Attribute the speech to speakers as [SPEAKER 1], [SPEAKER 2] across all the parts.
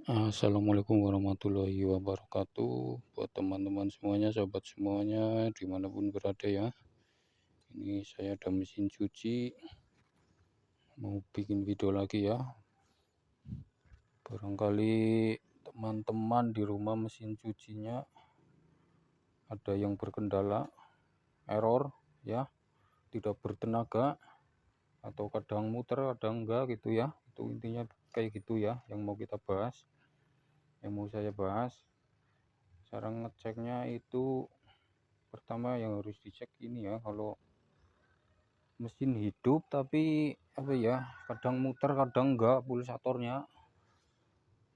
[SPEAKER 1] Assalamualaikum warahmatullahi wabarakatuh. Buat teman-teman semuanya, sahabat semuanya, dimanapun berada ya. Ini saya ada mesin cuci, mau bikin video lagi ya. Barangkali teman-teman di rumah mesin cucinya ada yang berkendala, error ya, tidak bertenaga, atau kadang muter, kadang enggak gitu ya. Itu intinya kayak gitu ya, yang mau kita bahas, yang mau saya bahas. Cara ngeceknya itu pertama yang harus dicek ini ya, kalau mesin hidup tapi apa ya, kadang muter kadang enggak pulsatornya,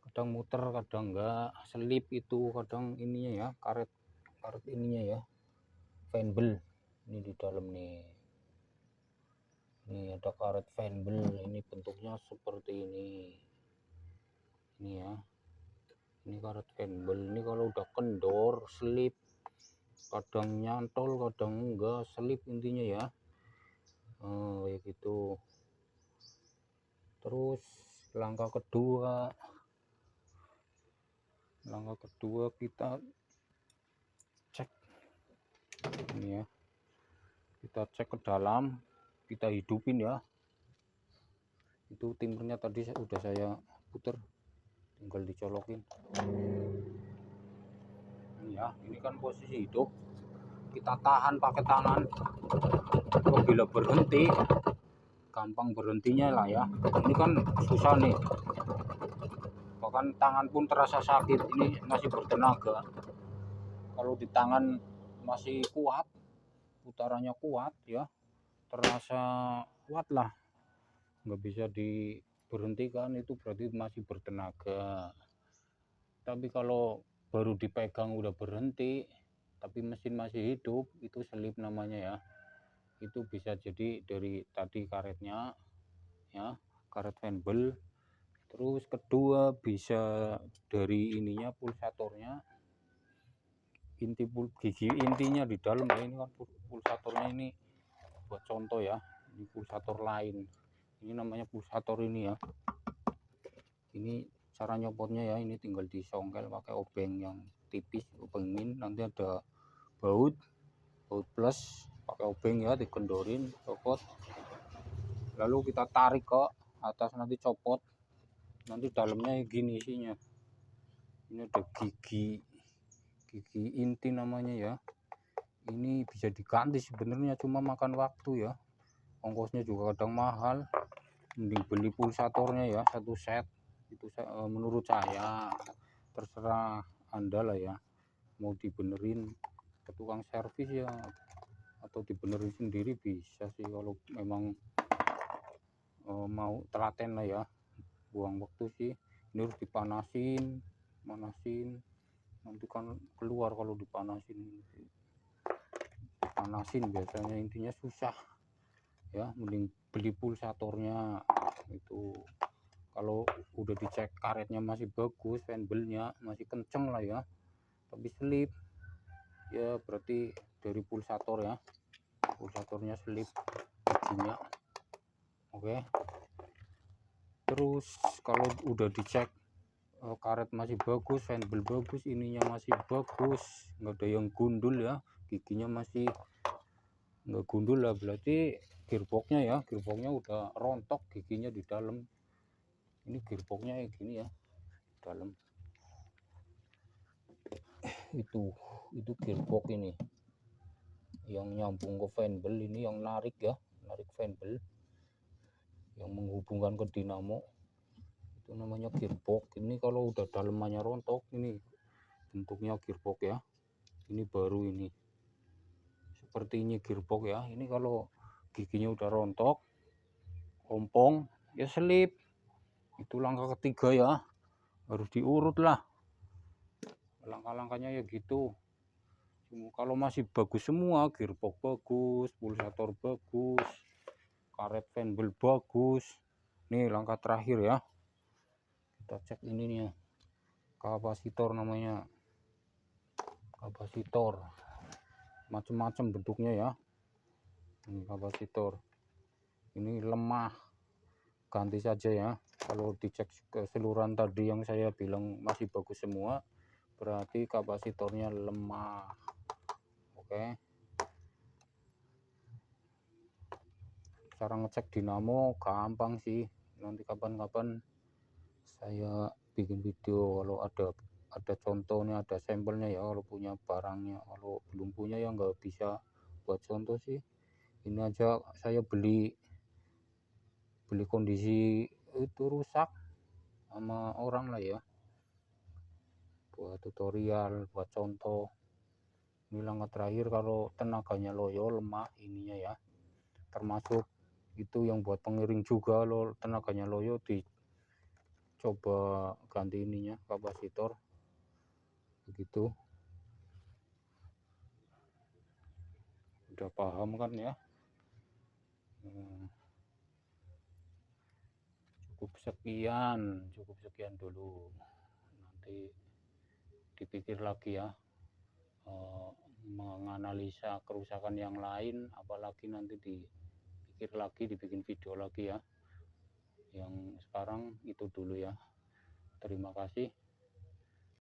[SPEAKER 1] kadang muter kadang enggak, selip itu kadang ininya ya, karet karet ininya ya, fanbel ini di dalam nih. Ini ada karet fanbel, ini bentuknya seperti ini ya, ini karet fanbel. Ini kalau udah kendor, selip, kadang nyantol kadang enggak, selip intinya ya. Kayak gitu. Terus langkah kedua kita cek ini ya, kita cek ke dalam, kita hidupin ya. Itu timpernya tadi udah saya puter, tinggal dicolokin ini ya. Ini kan posisi hidup, kita tahan pakai tangan. Apabila berhenti, gampang berhentinya lah ya. Ini kan susah nih, bahkan tangan pun terasa sakit. Ini masih bertenaga. Kalau di tangan masih kuat, putarannya kuat ya, terasa kuat lah, nggak bisa diberhentikan, itu berarti masih bertenaga. Tapi kalau baru dipegang udah berhenti tapi mesin masih hidup, itu selip namanya ya. Itu bisa jadi dari tadi karetnya ya, karet fanbel. Terus kedua bisa dari ininya, pulsatornya, gigi intinya di dalam ya. Ini kan pulsatornya, ini buat contoh ya, ini pulsator lain, ini namanya pulsator ini ya. Ini cara nyopotnya ya, ini tinggal disongkel pakai obeng yang tipis, obeng min. Nanti ada baut plus, pakai obeng ya, dikendorin, copot, lalu kita tarik ke atas, nanti copot. Nanti dalamnya gini isinya. Ini ada gigi inti namanya ya. Ini bisa diganti sebenarnya, cuma makan waktu ya, ongkosnya juga kadang mahal. Mending beli pulsatornya ya, satu set. Itu menurut saya, terserah Anda lah ya, mau dibenerin ke tukang servis ya, atau dibenerin sendiri bisa sih. Kalau memang mau telaten lah ya, buang waktu sih. Ini harus dipanasin, nanti kan keluar kalau dipanasin biasanya. Intinya susah ya, mending beli pulsatornya itu. Kalau udah dicek karetnya masih bagus, fanbelnya masih kenceng lah ya, tapi selip ya, berarti dari pulsator ya, pulsatornya selip giginya. Oke. Terus kalau udah dicek karet masih bagus, fanbel bagus, ininya masih bagus, nggak ada yang gundul ya, giginya masih nggak gundul lah, berarti gearboxnya ya, gearboxnya udah rontok giginya di dalam. Ini gearboxnya kayak gini ya, di dalam itu gearbox ini yang nyambung ke fanbel, ini yang narik ya, narik fanbel yang menghubungkan ke dinamo, itu namanya gearbox. Ini kalau udah dalamannya rontok, ini bentuknya gearbox ya. Ini baru ini seperti ini gearbox ya. Ini kalau giginya udah rontok, ompong ya, selip. Itu langkah ketiga ya, harus diurut lah langkah-langkahnya ya gitu. Kalau masih bagus semua, gearbox bagus, pulsator bagus, karet fanbel bagus, nih langkah terakhir ya, kita cek ini nih ya, kapasitor namanya. Kapasitor macam-macam bentuknya ya. Ini kapasitor, ini lemah, ganti saja ya. Kalau dicek keseluruhan tadi yang saya bilang masih bagus semua, berarti kapasitornya lemah. Oke, cara ngecek dinamo gampang sih, nanti kapan-kapan saya bikin video kalau ada contohnya, ada sampelnya ya, kalau punya barangnya. Kalau belum punya ya nggak bisa buat contoh sih. Ini aja saya beli kondisi itu rusak sama orang lah ya, buat tutorial, buat contoh. Ini langkah terakhir kalau tenaganya loyo, lemah ininya ya, termasuk itu yang buat pengiring juga lo tenaganya loyo, dicoba ganti ininya kapasitor begitu. Udah paham kan ya? Cukup sekian dulu, nanti dipikir lagi ya, menganalisa kerusakan yang lain, apalagi nanti dipikir lagi, dibikin video lagi ya. Yang sekarang itu dulu ya. Terima kasih.